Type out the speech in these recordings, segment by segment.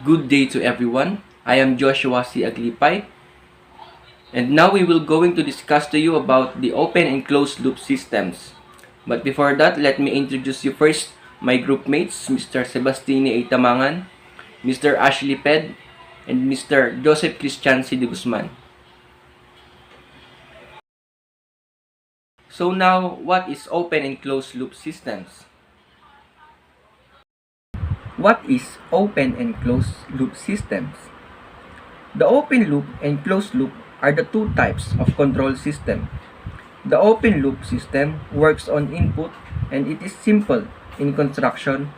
Good day to everyone. I am Joshua C. Aglipay, and now we will going to discuss to you about the open and closed loop systems. But before that, let me introduce you first my group mates, Mr. Sebastini A. Tamangan, Mr. Ashley Ped, and Mr. Joseph Christian C. GUZMAN. So now, what is open and closed loop systems? What is open and closed loop systems? The open loop and closed loop are the two types of control system. The open loop system works on input and it is simple in construction,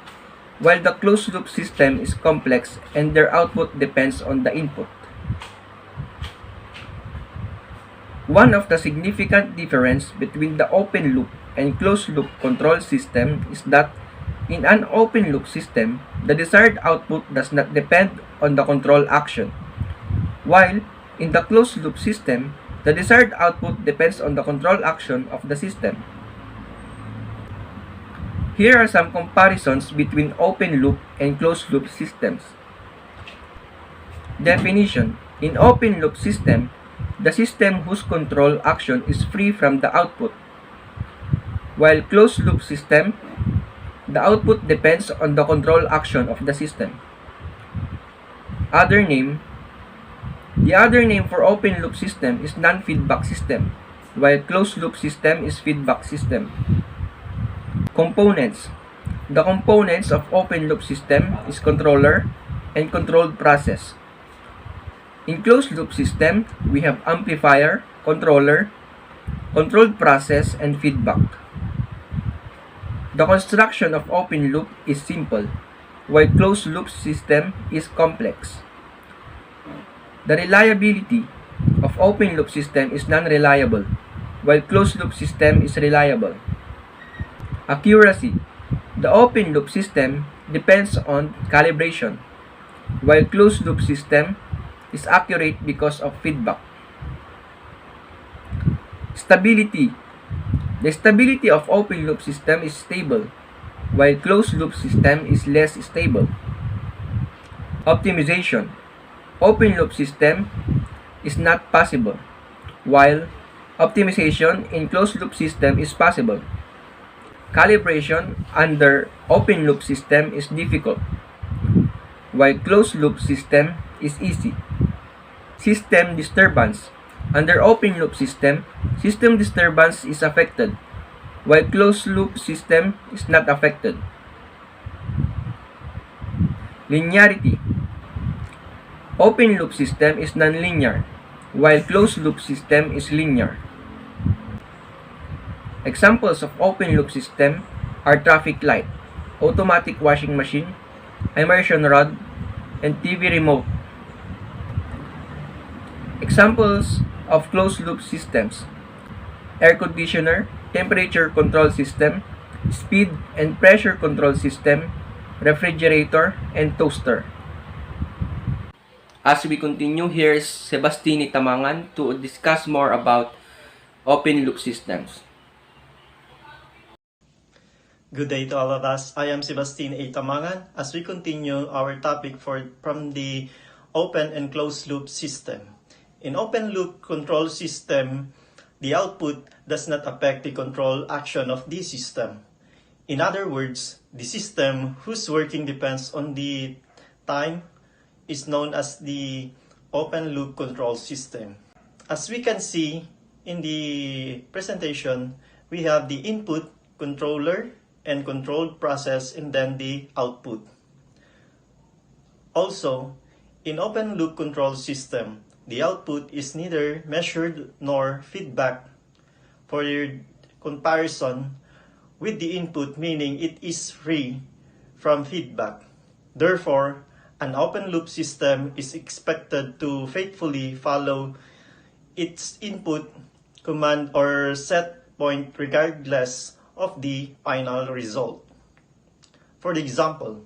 while the closed loop system is complex and their output depends on the input. One of the significant difference between the open loop and closed loop control system is that in an open loop system, the desired output does not depend on the control action, while in the closed loop system, the desired output depends on the control action of the system. Here are some comparisons between open loop and closed loop systems. Definition: in open loop system, the system whose control action is free from the output, while closed loop system, the output depends on the control action of the system. Other name: the other name for open loop system is non-feedback system, while closed loop system is feedback system. Components: the components of open loop system is controller and controlled process. In closed loop system, we have amplifier, controller, controlled process, and feedback. The construction of open loop is simple, while closed loop system is complex. The reliability of open loop system is non-reliable, while closed loop system is reliable. Accuracy: the open loop system depends on calibration, while closed loop system is accurate because of feedback. Stability: the stability of open loop system is stable, while closed loop system is less stable. Optimization: open loop system is not possible, while optimization in closed loop system is possible. Calibration under open loop system is difficult, while closed loop system is easy. System disturbance: under open loop system, system disturbance is affected, while closed loop system is not affected. Linearity: open loop system is nonlinear, while closed loop system is linear. Examples of open loop system are traffic light, automatic washing machine, immersion rod, and TV remote. Examples of closed loop systems: air conditioner, temperature control system, speed and pressure control system, refrigerator, and toaster. As we continue, here's Sebastini Tamangan to discuss more about open loop systems. Good day to all of us. I am Sebastini A. Tamangan as we continue our topic from the open and closed loop system. In open loop control system, the output does not affect the control action of the system. In other words, the system whose working depends on the time is known as the open loop control system. As we can see in the presentation, we have the input, controller, and controlled process, and then the output. Also, in open loop control system, the output is neither measured nor feedback for your comparison with the input, meaning it is free from feedback. Therefore, an open loop system is expected to faithfully follow its input, command, or set point regardless of the final result. For example,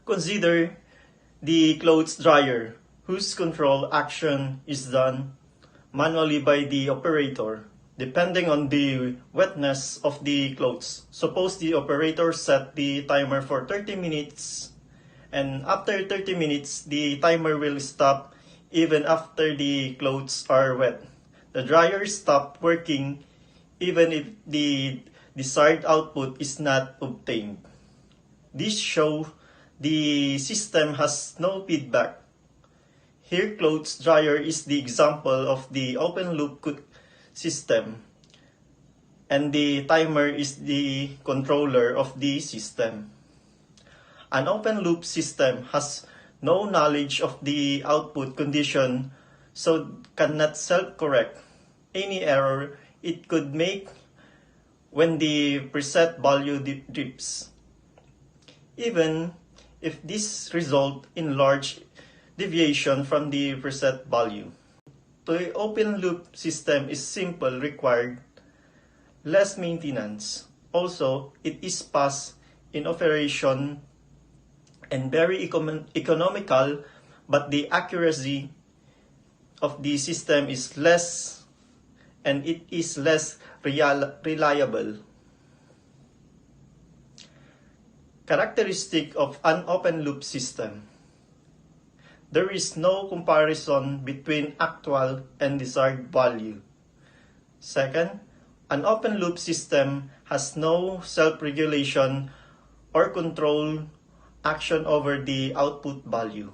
consider the clothes dryer, whose control action is done manually by the operator, depending on the wetness of the clothes. Suppose the operator set the timer for 30 minutes And after 30 minutes, the timer will stop even after the clothes are wet. The dryer stops working even if the desired output is not obtained. This shows the system has no feedback. Here, clothes dryer is the example of the open loop system, and the timer is the controller of the system. An open loop system has no knowledge of the output condition, so cannot self-correct any error it could make when the preset value dips, even if this result in large deviation from the preset value. The open loop system is simple, required less maintenance. Also, it is fast in operation and very economical, but the accuracy of the system is less and it is less reliable. Characteristic of an open loop system. There is no comparison between actual and desired value. Second, an open loop system has no self-regulation or control action over the output value.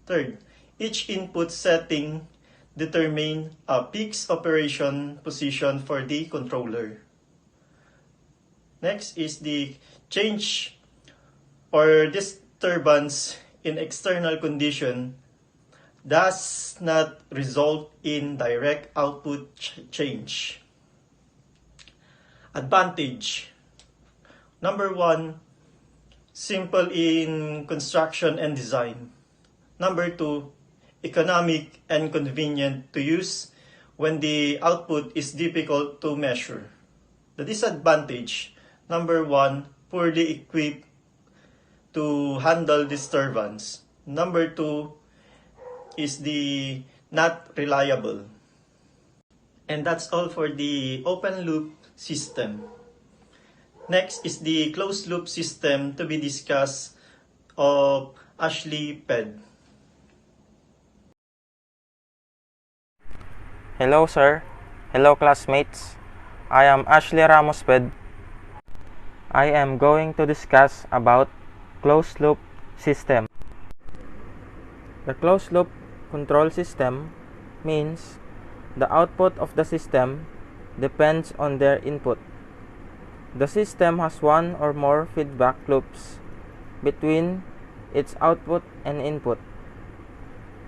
Third, each input setting determines a fixed operation position for the controller. Next is the change or disturbance in external condition does not result in direct output change. Advantage. Number 1, simple in construction and design. Number 2, economic and convenient to use when the output is difficult to measure. The disadvantage. Number 1, poorly equipped to handle disturbance. Number 2 is the not reliable. And that's all for the open loop system. Next is the closed loop system to be discussed of Aglipay. Hello sir, hello classmates. I am Ashley Ramos-Ped. I am going to discuss about closed loop system. The closed loop control system means the output of the system depends on their input. The system has one or more feedback loops between its output and input.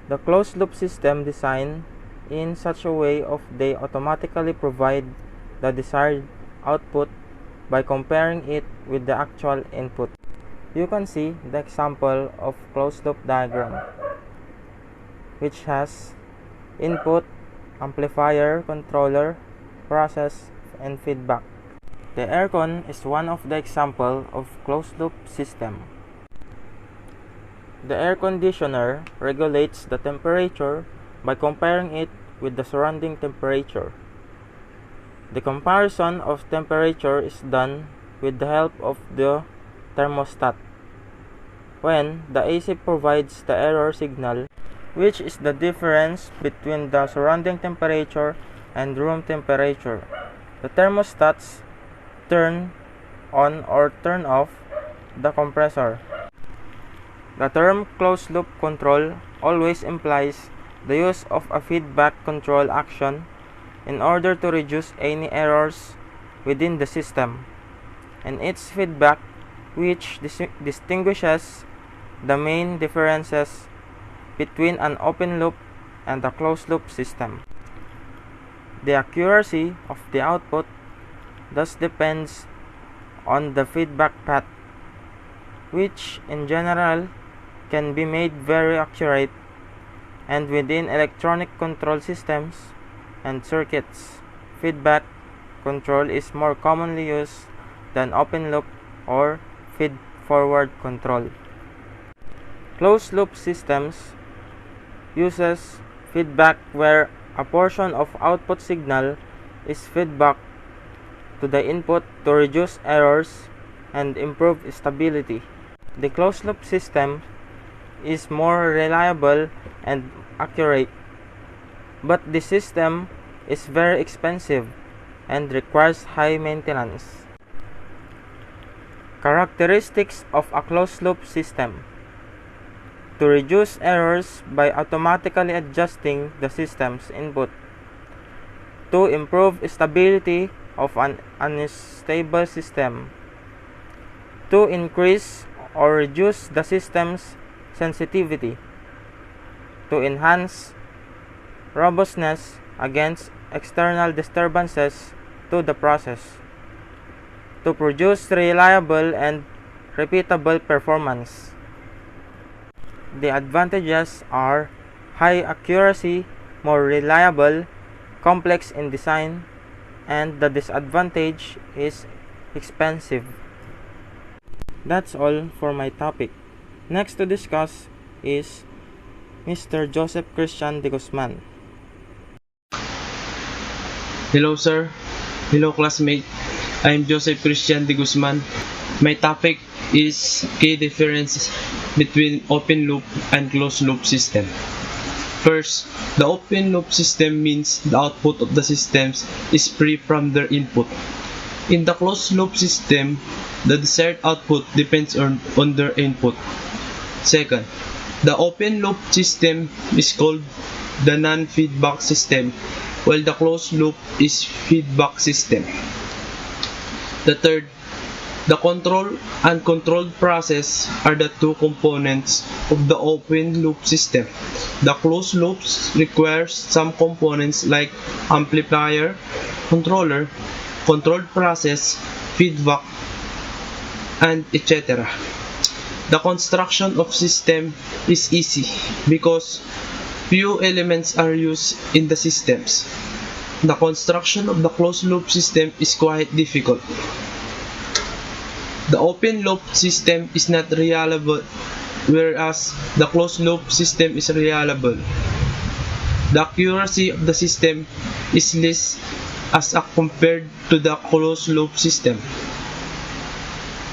The closed loop system designed in such a way of they automatically provide the desired output by comparing it with the actual input. You can see the example of closed loop diagram, which has input, amplifier, controller, process, and feedback. The aircon is one of the example of closed loop system. The air conditioner regulates the temperature by comparing it with the surrounding temperature. The comparison of temperature is done with the help of the thermostat. When the AC provides the error signal, which is the difference between the surrounding temperature and room temperature, the thermostats turn on or turn off the compressor. The term closed loop control always implies the use of a feedback control action in order to reduce any errors within the system, and its feedback which distinguishes the main differences between an open loop and a closed loop system. The accuracy of the output thus depends on the feedback path, which in general can be made very accurate, and within electronic control systems and circuits, feedback control is more commonly used than open loop or feed-forward control. Closed loop systems uses feedback where a portion of output signal is feedback to the input to reduce errors and improve stability. The closed loop system is more reliable and accurate, but the system is very expensive and requires high maintenance. Characteristics of a closed loop system: to reduce errors by automatically adjusting the system's input, to improve stability of an unstable system, to increase or reduce the system's sensitivity, to enhance robustness against external disturbances to the process, to produce reliable and repeatable performance. The advantages are high accuracy, more reliable, complex in design, and the disadvantage is expensive. That's all for my topic. Next to discuss is Mr. Joseph Christian de Guzman. Hello sir. Hello classmate. I am Joseph Christian de Guzman. My topic is key differences between open loop and closed loop system. First, the open loop system means the output of the systems is free from their input. In the closed loop system, the desired output depends on their input. Second, the open loop system is called the non-feedback system, while the closed loop is feedback system. The third, the control and controlled process are the two components of the open loop system. The closed loops requires some components like amplifier, controller, controlled process, feedback, and etc. The construction of system is easy because few elements are used in the systems. The construction of the closed loop system is quite difficult. The open loop system is not reliable, whereas the closed loop system is reliable. The accuracy of the system is less as compared to the closed loop system.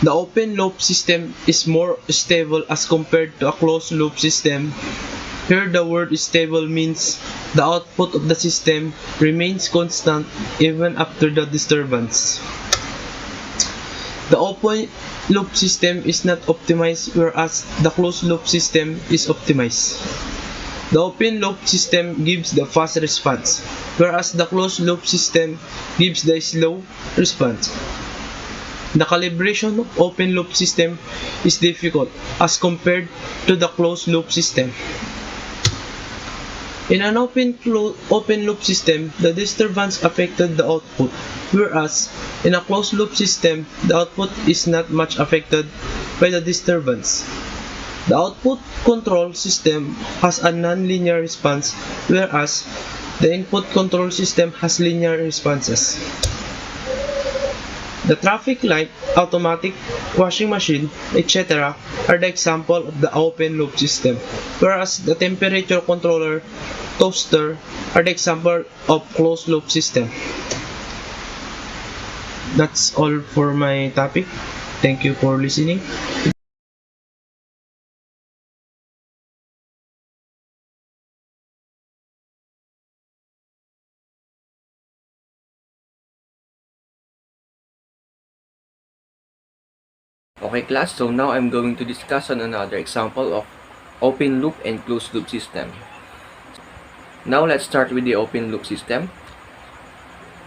The open loop system is more stable as compared to a closed loop system. Here the word stable means the output of the system remains constant even after the disturbance. The open loop system is not optimized, whereas the closed loop system is optimized. The open loop system gives the fast response, whereas the closed loop system gives the slow response. The calibration of open loop system is difficult as compared to the closed loop system. In an open loop system, the disturbance affected the output, whereas in a closed loop system, the output is not much affected by the disturbance. The output control system has a non-linear response, whereas the input control system has linear responses. The traffic light, automatic, washing machine, etc. are the example of the open loop system, whereas the temperature controller, toaster are the example of closed loop system. That's all for my topic. Thank you for listening. Okay class, so now I'm going to discuss on another example of open loop and closed loop system. Now let's start with the open loop system.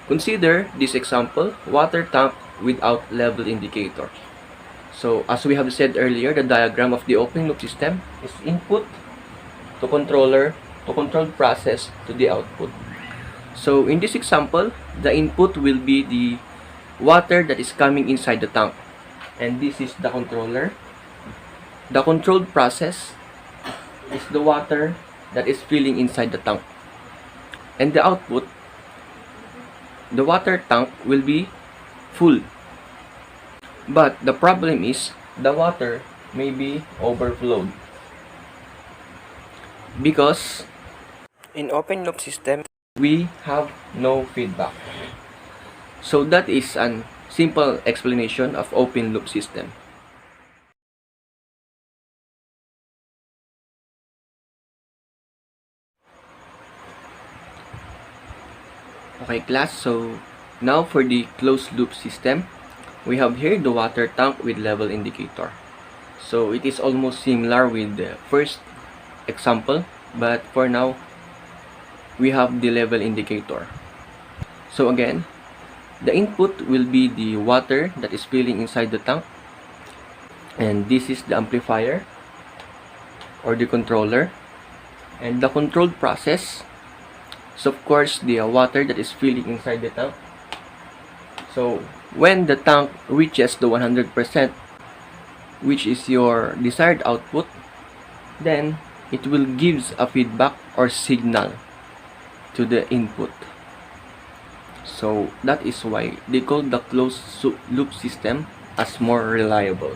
Consider this example, water tank without level indicator. So as we have said earlier, the diagram of the open loop system is input to controller to controlled process to the output. So in this example, the input will be the water that is coming inside the tank. And this is the controller. The controlled process is the water that is filling inside the tank. And the output, the water tank will be full. But the problem is the water may be overflowed. Because in open loop system, we have no feedback. So that is an simple explanation of open loop system. Okay class, so now for the closed loop system, we have here the water tank with level indicator. So it is almost similar with the first example, but for now we have the level indicator. So again, the input will be the water that is filling inside the tank, and this is the amplifier or the controller, and the controlled process. So of course the water that is filling inside the tank. So when the tank reaches the 100%, which is your desired output, then it will gives a feedback or signal to the input. So that is why they call the closed loop system as more reliable.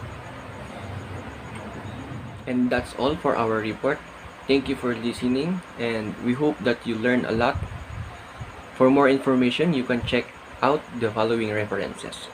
And that's all for our report. Thank you for listening, and we hope that you learn a lot. For more information, you can check out the following references.